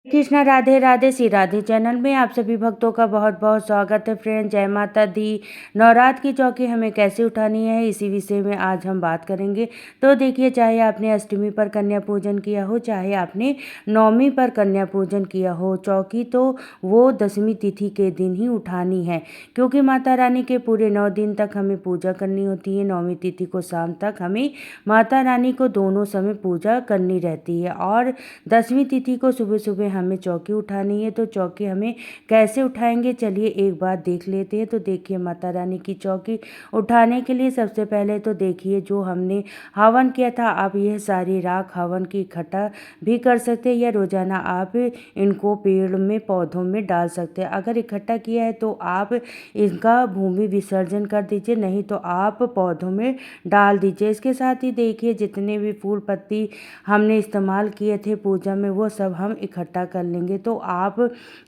Krishna Radhe Radhe Shri Radhe channel में आप सभी भक्तों का बहुत बहुत स्वागत है फ्रेंड। जय माता दी। नवरात्र की चौकी हमें कैसे उठानी है, इसी विषय में आज हम बात करेंगे। तो देखिए, चाहे आपने अष्टमी पर कन्या पूजन किया हो, चाहे आपने नवमी पर कन्या पूजन किया हो, चौकी तो वो दशमी तिथि के दिन ही उठानी है, क्योंकि माता रानी के पूरे 9 दिन तक हमें पूजा करनी होती है। नौमी तिथि को शाम तक हमें माता रानी को दोनों समय पूजा करनी रहती है, और दसवीं तिथि को सुबह सुबह हमें चौकी उठानी है। तो चौकी हमें कैसे उठाएंगे, चलिए एक बार देख लेते हैं। तो देखिए, माता रानी की चौकी उठाने के लिए सबसे पहले तो देखिए, जो हमने हवन किया था, आप यह सारी राख हवन की इकट्ठा भी कर सकते हैं, या रोजाना आप इनको पेड़ में पौधों में डाल सकते हैं। अगर इकट्ठा किया है तो आप इनका भूमि विसर्जन कर दीजिए, नहीं तो आप पौधों में डाल दीजिए। इसके साथ ही देखिए, जितने भी फूल पत्ती हमने इस्तेमाल किए थे पूजा में, वो सब हम इकट्ठा कर लेंगे। तो आप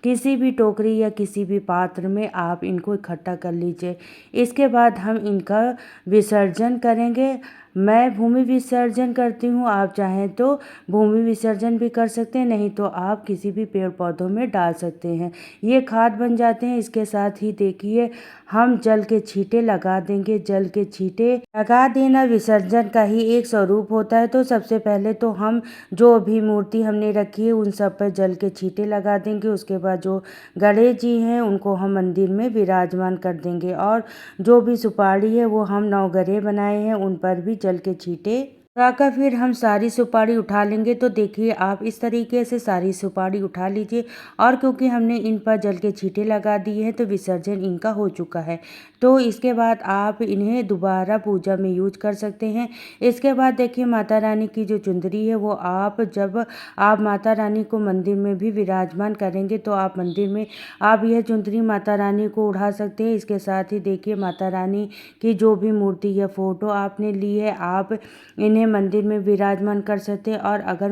किसी भी टोकरी या किसी भी पात्र में आप इनको इकट्ठा कर लीजिए। इसके बाद हम इनका विसर्जन करेंगे। मैं भूमि विसर्जन करती हूँ, आप चाहें तो भूमि विसर्जन भी कर सकते हैं, नहीं तो आप किसी भी पेड़ पौधों में डाल सकते हैं। ये खाद बन जाते हैं। इसके साथ ही देखिए, हम जल के छींटे लगा देंगे। जल के छींटे लगा देना विसर्जन का ही एक स्वरूप होता है। तो सबसे पहले तो हम जो भी मूर्ति हमने रखी है उन सब पर जल के छींटे लगा देंगे। उसके बाद जो गणेश जी हैं उनको हम मंदिर में विराजमान कर देंगे, और जो भी सुपारी है वो हम नवग्रह बनाए हैं उन पर भी जल के छींटे लगाकर फिर हम सारी सुपारी उठा लेंगे। तो देखिए, आप इस तरीके से सारी सुपारी उठा लीजिए, और क्योंकि हमने इन पर जल के छींटे लगा दिए हैं तो विसर्जन इनका हो चुका है। तो इसके बाद आप इन्हें दोबारा पूजा में यूज कर सकते हैं। इसके बाद देखिए, माता रानी की जो चुंदरी है वो जब आप माता रानी को मंदिर में भी विराजमान करेंगे तो आप मंदिर में आप यह चुंदरी माता रानी को उड़ा सकते हैं। इसके साथ ही देखिए, माता रानी की जो भी मूर्ति या फोटो आपने ली है, आप इन्हें मंदिर में विराजमान कर सकते हैं। और अगर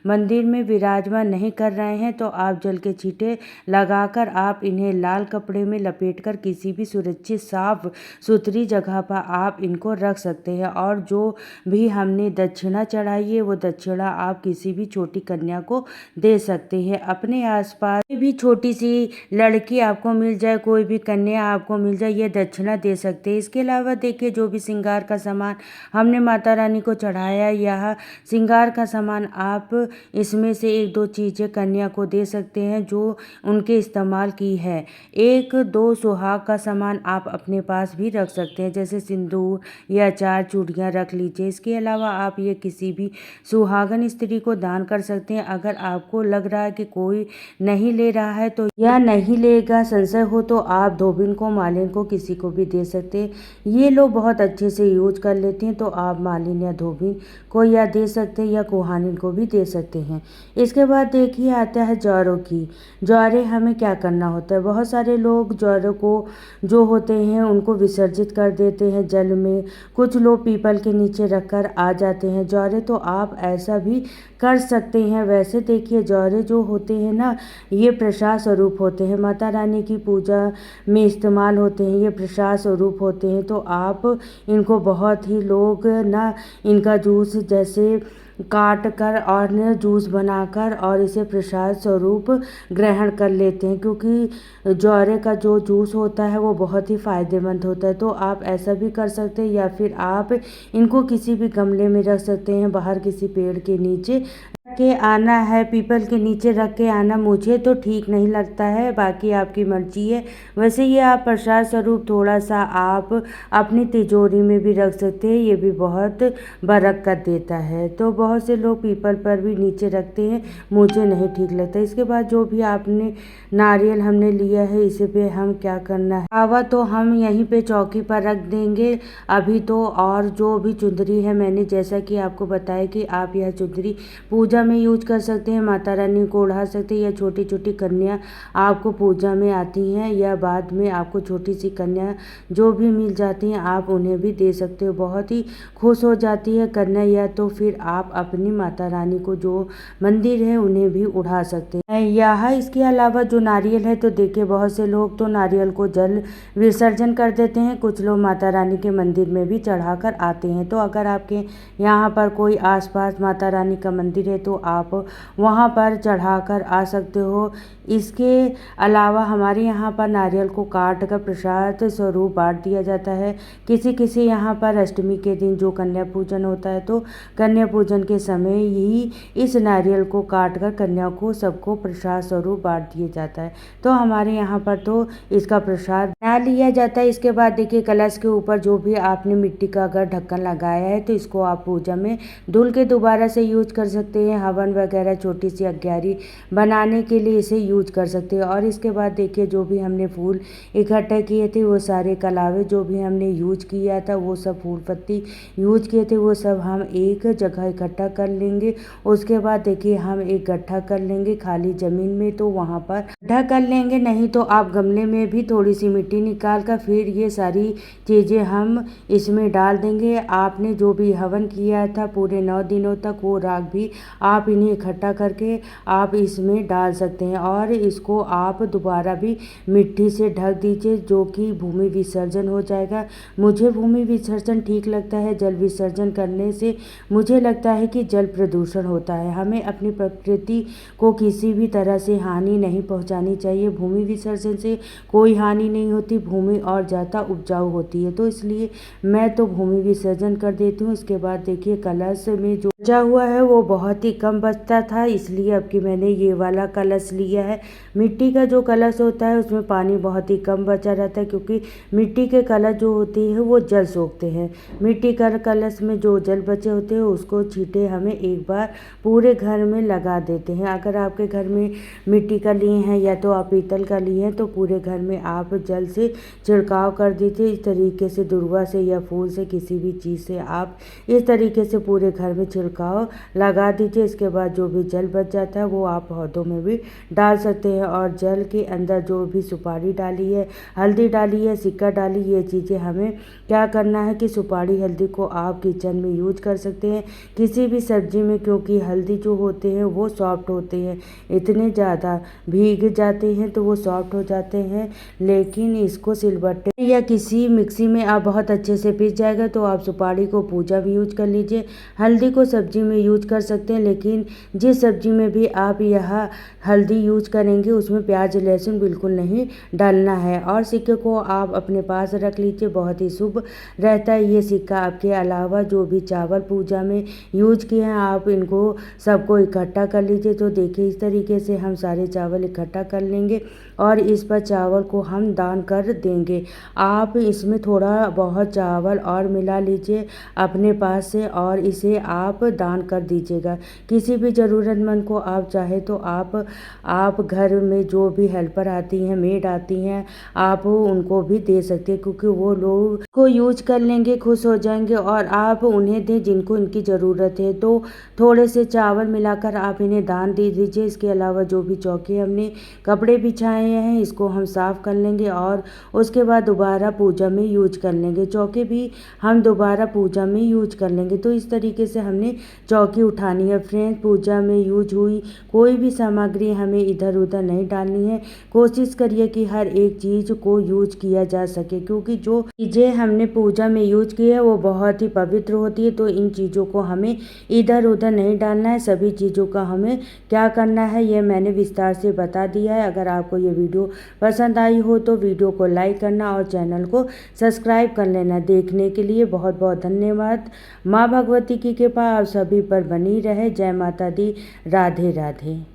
मंदिर में विराजमान नहीं कर रहे हैं तो आप जल के छींटे लगाकर आप इन्हें लाल कपड़े में लपेटकर किसी भी सुरक्षित साफ सुथरी जगह पर आप इनको रख सकते हैं। और जो भी हमने दक्षिणा चढ़ाई है वो दक्षिणा आप किसी भी छोटी कन्या को दे सकते हैं। अपने आसपास कोई भी छोटी सी लड़की आपको मिल जाए, कोई भी कन्या आपको मिल जाए, ये दक्षिणा दे सकते हैं। इसके अलावा देखिए, जो भी श्रृंगार का सामान हमने माता रानी को चढ़ाया, यह श्रृंगार का सामान आप इसमें से 1-2 चीज़ें कन्या को दे सकते हैं जो उनके इस्तेमाल की है। 1-2 सुहाग का सामान आप अपने पास भी रख सकते हैं, जैसे सिंदूर या 4 चूड़ियाँ रख लीजिए। इसके अलावा आप ये किसी भी सुहागन स्त्री को दान कर सकते हैं। अगर आपको लग रहा है कि कोई नहीं ले रहा है तो या नहीं लेगा, संशय हो, तो आप धोबिन को, मालिन को, किसी को भी दे सकते हैं। ये लोग बहुत अच्छे से यूज कर लेते हैं, तो आप मालिन या धोबिन को या दे सकते हैं या कुहानिन को भी दे सकते हैं। इसके बाद देखिए, आता है ज्वारों की। ज्वारे हमें क्या करना होता है, बहुत सारे लोग ज्वारों को जो होते हैं उनको विसर्जित कर देते हैं जल में। कुछ लोग पीपल के नीचे रखकर आ जाते हैं ज्वारे, तो आप ऐसा भी कर सकते हैं। वैसे देखिए, ज्वारे जो होते हैं ना, ये प्रसाद स्वरूप होते हैं, माता रानी की पूजा में इस्तेमाल होते हैं, ये प्रसाद स्वरूप होते हैं। तो आप इनको बहुत ही लोग ना इनका जूस जैसे काट कर और जूस बनाकर और इसे प्रसाद स्वरूप ग्रहण कर लेते हैं, क्योंकि ज्वारे का जो जूस होता है वो बहुत ही फ़ायदेमंद होता है। तो आप ऐसा भी कर सकते हैं, या फिर आप इनको किसी भी गमले में रख सकते हैं, बाहर किसी पेड़ के नीचे रख के आना है, पीपल के नीचे रख के आना मुझे तो ठीक नहीं लगता है, बाकी आपकी मर्जी है। वैसे ये आप प्रसाद स्वरूप थोड़ा सा आप अपनी तिजोरी में भी रख सकते हैं, ये भी बहुत बरकत देता है। तो बहुत से लोग पीपल पर भी नीचे रखते हैं, मुझे नहीं ठीक लगता। इसके बाद जो भी आपने नारियल हमने लिया है, इसे पे हम क्या करना है, आवा तो हम यहीं पे चौकी पर रख देंगे अभी तो। और जो भी चुंदरी है, मैंने जैसा कि आपको बताया कि आप यह चुंदरी पूजा में यूज कर सकते हैं, माता रानी को उड़ा सकते हैं, या छोटी छोटी कन्या आपको पूजा में आती हैं या बाद में आपको छोटी सी कन्या जो भी मिल जाती हैं आप उन्हें भी दे सकते हो। बहुत ही खुश हो जाती है कन्या, या तो फिर आप अपनी माता रानी को जो मंदिर है उन्हें भी उड़ा सकते हैं। यह इसके अलावा जो नारियल है, तो देखिए, बहुत से लोग तो नारियल को जल विसर्जन कर देते हैं, कुछ लोग माता रानी के मंदिर में भी चढ़ा कर आते हैं। तो अगर आपके यहाँ पर कोई आसपास माता रानी का मंदिर है तो आप वहाँ पर चढ़ाकर आ सकते हो। इसके अलावा हमारे यहाँ पर नारियल को काट कर प्रसाद स्वरूप बांट दिया जाता है। किसी किसी यहाँ पर अष्टमी के दिन जो कन्या पूजन होता है तो कन्या पूजन के समय ही इस नारियल को काट कर कन्या को सबको प्रसाद स्वरूप बांट दिया जाता है। तो हमारे यहाँ पर तो इसका प्रसाद बना लिया जाता है। इसके बाद देखिए कलश के ऊपर जो भी आपने मिट्टी का अगर ढक्कन लगाया है तो इसको आप पूजा में धुल के दोबारा से यूज कर सकते हैं। हवन वगैरह छोटी सी अग्यारी बनाने के लिए इसे यूज कर सकते हैं। और इसके बाद देखिए जो भी हमने फूल इकट्ठे किए थे वो सारे कलावे जो भी हमने यूज किया था वो सब फूल पत्ती यूज किए थे वो सब हम एक जगह इकट्ठा कर लेंगे। उसके बाद देखिए हम एक गड्ढा कर लेंगे खाली ज़मीन में, तो वहाँ पर गड्ढा कर लेंगे। नहीं तो आप गमले में भी थोड़ी सी मिट्टी निकाल कर फिर ये सारी चीज़ें हम इसमें डाल देंगे। आपने जो भी हवन किया था पूरे 9 दिनों तक वो राख भी आप इन्हें इकट्ठा करके आप इसमें डाल सकते हैं। और इसको आप दोबारा भी मिट्टी से ढक दीजिए जो कि भूमि विसर्जन हो जाएगा। मुझे भूमि विसर्जन ठीक लगता है। जल विसर्जन करने से मुझे लगता है कि जल प्रदूषण होता है। हमें अपनी प्रकृति को किसी भी तरह से हानि नहीं पहुंचानी चाहिए। भूमि विसर्जन से कोई हानि नहीं होती, भूमि और ज़्यादा उपजाऊ होती है। तो इसलिए मैं तो भूमि विसर्जन कर देती हूँ। इसके बाद देखिए कलश में जो बचा हुआ है वो बहुत ही कम बचता था, इसलिए अब कि मैंने ये वाला कलश लिया है। मिट्टी का जो कलश होता है उसमें पानी बहुत ही कम बचा रहता है, क्योंकि मिट्टी के कलश जो होती है वो जल सोखते हैं। मिट्टी का कलश में जो जल बचे होते हैं उसको छींटे हमें एक बार पूरे घर में लगा देते हैं। अगर आपके घर में मिट्टी का लिए हैं या तो आप पीतल का लिए हैं तो पूरे घर में आप जल से छिड़काव कर दीजिए। इस तरीके से दुर्वा से या फूल से किसी भी चीज़ से आप इस तरीके से पूरे घर में छिड़काव लगा दीजिए। इसके बाद जो भी जल बच जाता है वो आप पौधों में भी डाल सकते हैं। और जल के अंदर जो भी सुपारी डाली है, हल्दी डाली है, सिक्का डाली, ये चीज़ें हमें क्या करना है कि सुपारी हल्दी को आप किचन में यूज कर सकते हैं किसी भी सब्जी में, क्योंकि हल्दी जो होते हैं वो सॉफ्ट होते हैं। इतने ज़्यादा भीग जाते हैं तो वो सॉफ्ट हो जाते हैं। लेकिन इसको सिलबट्टे या किसी मिक्सी में आप बहुत अच्छे से पीस जाएगा। तो आप सुपारी को पूजा भी यूज कर लीजिए, हल्दी को सब्जी में यूज कर सकते हैं। लेकिन जिस सब्जी में भी आप यह हल्दी यूज करेंगे उसमें प्याज लहसुन बिल्कुल नहीं डालना है। और सिक्के को आप अपने पास रख लीजिए, बहुत ही शुभ रहता है ये सिक्का। आपके अलावा जो भी चावल पूजा में यूज किए हैं आप इनको सबको इकट्ठा कर लीजिए। तो देखिए इस तरीके से हम सारे चावल इकट्ठा कर लेंगे और इस पर चावल को हम दान कर देंगे। आप इसमें थोड़ा बहुत चावल और मिला लीजिए अपने पास से और इसे आप दान कर दीजिएगा किसी भी ज़रूरतमंद को। आप चाहे तो आप घर में जो भी हेल्पर आती हैं, मेड आती हैं, आप उनको भी दे सकते हैं, क्योंकि वो लोग को यूज कर लेंगे, खुश हो जाएंगे। और आप उन्हें दें जिनको इनकी ज़रूरत है। तो थोड़े से चावल मिलाकर आप इन्हें दान दे दीजिए। इसके अलावा जो भी चौकी हमने कपड़े बिछाए हैं इसको हम साफ़ कर लेंगे और उसके बाद दोबारा पूजा में यूज कर लेंगे। चौकी भी हम दोबारा पूजा में यूज कर लेंगे। तो इस तरीके से हमने चौकी उठानी है। फ्रेंड्स, पूजा में यूज हुई कोई भी सामग्री हमें इधर उधर नहीं डालनी है। कोशिश करिए कि हर एक चीज़ को यूज किया जा सके, क्योंकि जो चीज़ें हमने पूजा में यूज की है वो बहुत ही पवित्र होती है। तो इन चीज़ों को हमें इधर उधर नहीं डालना है। सभी चीज़ों का हमें क्या करना है ये मैंने विस्तार से बता दिया है। अगर आपको ये वीडियो पसंद आई हो तो वीडियो को लाइक करना और चैनल को सब्सक्राइब कर लेना। देखने के लिए बहुत बहुत धन्यवाद। माँ भगवती की कृपा आप सभी पर बनी रहे। जय माता दी। राधे राधे।